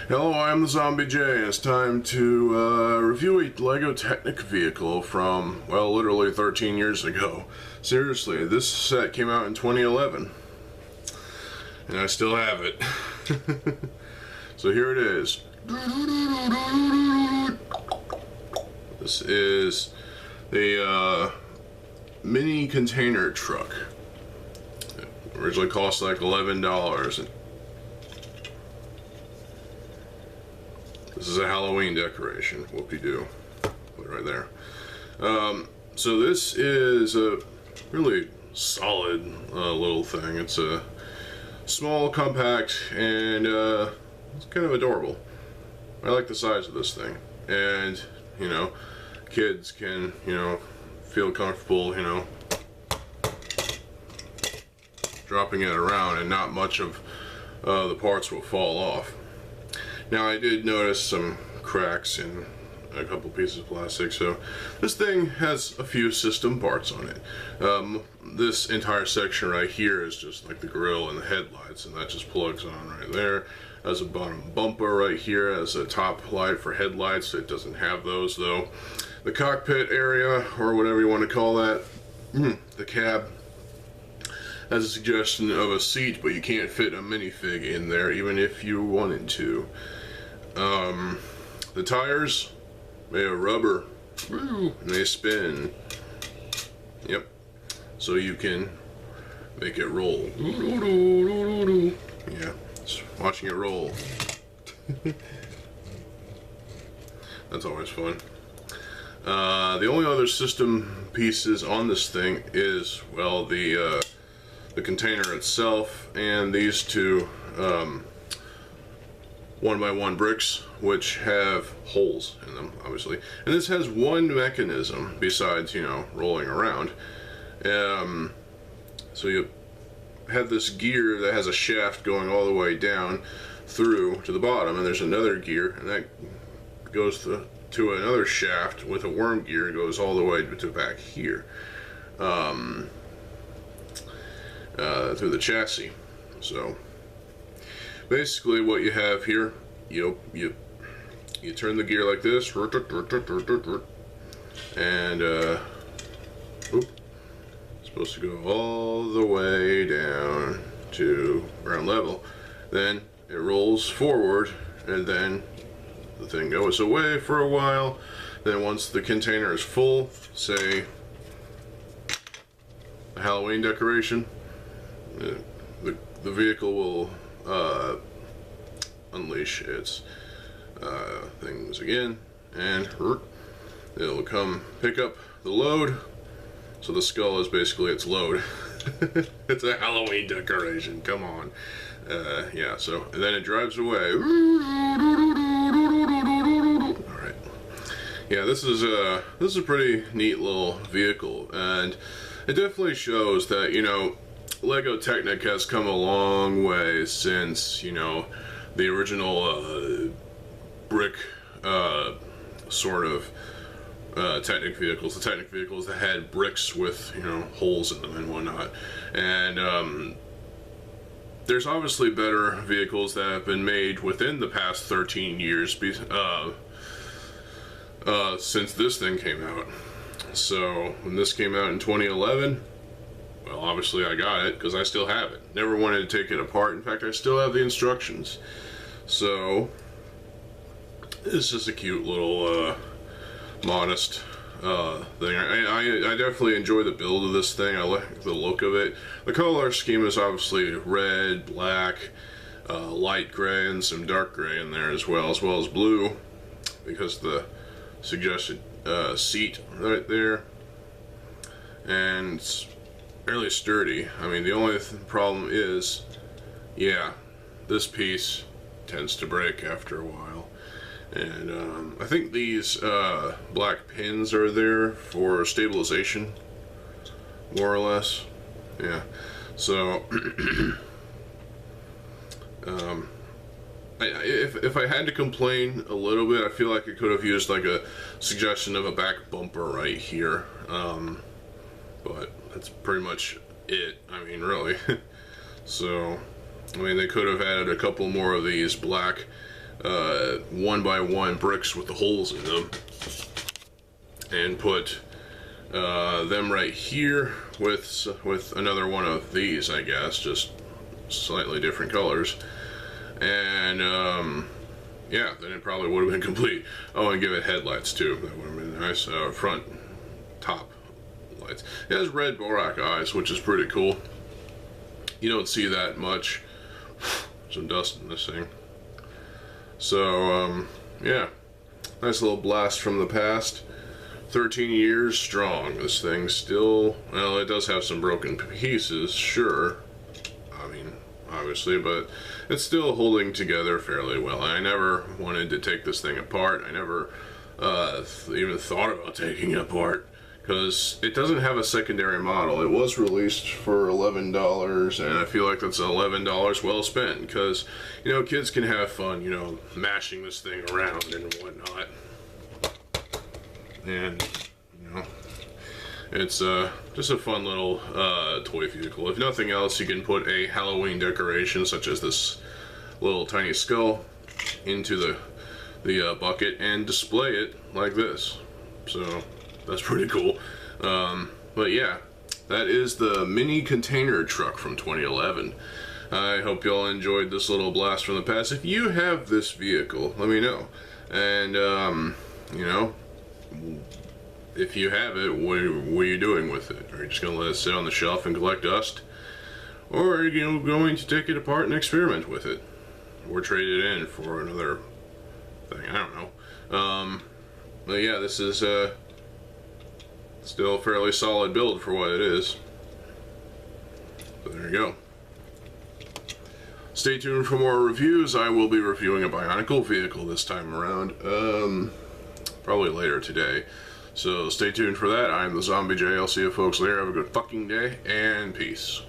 Hello, I'm TheZOMBIEJ, and it's time to review a LEGO Technic vehicle from, well, literally 13 years ago. Seriously, this set came out in 2011, and I still have it. So here it is. This is the mini container truck. It originally cost like $11. This is a Halloween decoration. Whoop-de-doo. Put it right there. So this is a really solid little thing. It's a small, compact, and it's kind of adorable. I like the size of this thing. And, you know, kids can, feel comfortable, dropping it around, and not much of the parts will fall off. Now, I did notice some cracks in a couple pieces of plastic, so this thing has a few system parts on it. This entire section right here is just like the grille and the headlights, and that just plugs on right there. Has a bottom bumper right here as a top light for headlights. It doesn't have those though. The cockpit area, or whatever you want to call that, the cab, has a suggestion of a seat, but you can't fit a minifig in there even if you wanted to. The tires, they are rubber, and they spin. Yep. So you can make it roll. Yeah, just watching it roll. That's always fun. The only other system pieces on this thing is, well, the container itself and these two 1x1 bricks, which have holes in them, obviously. And this has one mechanism besides, rolling around. So you have this gear that has a shaft going all the way down through to the bottom, and there's another gear, and that goes to another shaft with a worm gear, goes all the way to back here, through the chassis. So basically what you have here, you turn the gear like this, and it's supposed to go all the way down to ground level. Then it rolls forward, and then the thing goes away for a while. Then once the container is full, say a Halloween decoration, the vehicle will unleash its things again, and it'll come pick up the load. So the skull is basically its load. It's a Halloween decoration, come on. Yeah, so and then it drives away. Alright. Yeah, this is a pretty neat little vehicle, and it definitely shows that, LEGO Technic has come a long way since, the original brick sort of Technic vehicles, the Technic vehicles that had bricks with, holes in them and whatnot. And there's obviously better vehicles that have been made within the past 13 years since this thing came out. So when this came out in 2011, well, obviously I got it because I still have it. Never wanted to take it apart. In fact, I still have the instructions. So it's just a cute little modest thing. I definitely enjoy the build of this thing. I like the look of it. The color scheme is obviously red, black, light gray, and some dark gray in there as well as blue, because the suggested seat right there, and it's fairly sturdy. I mean, the only problem is, yeah, this piece tends to break after a while. And I think these black pins are there for stabilization, more or less. Yeah. So if I had to complain a little bit, I feel like I could have used like a suggestion of a back bumper right here. But that's pretty much it. I mean, really. So, I mean, they could have added a couple more of these black 1x1 bricks with the holes in them, and put them right here with another one of these, I guess, just slightly different colors, and yeah, then it probably would have been complete. Oh, and give it headlights too. That would have been nice. Front top lights. It has red borax eyes, which is pretty cool. You don't see that much. Some dust in this thing. So yeah, nice little blast from the past. 13 years strong. This thing still, well, it does have some broken pieces, sure. I mean, obviously, but it's still holding together fairly well. I never wanted to take this thing apart. I never even thought about taking it apart, because it doesn't have a secondary model. It was released for $11, and I feel like that's $11 well spent, because, you know, kids can have fun, you know, mashing this thing around and whatnot. And, you know, it's just a fun little toy vehicle. If nothing else, you can put a Halloween decoration such as this little tiny skull into the bucket and display it like this. So that's pretty cool. But yeah, that is the mini container truck from 2011. I hope y'all enjoyed this little blast from the past. If you have this vehicle, let me know. And you know, if you have it, what are you doing with it? Are you just gonna let it sit on the shelf and collect dust? Or are you going to take it apart and experiment with it? Or trade it in for another thing, I don't know. But yeah, this is still a fairly solid build for what it is. So there you go. Stay tuned for more reviews. I will be reviewing a Bionicle vehicle this time around. Probably later today. So stay tuned for that. I'm TheZOMBIEJ. I'll see you folks later. Have a good fucking day, and peace.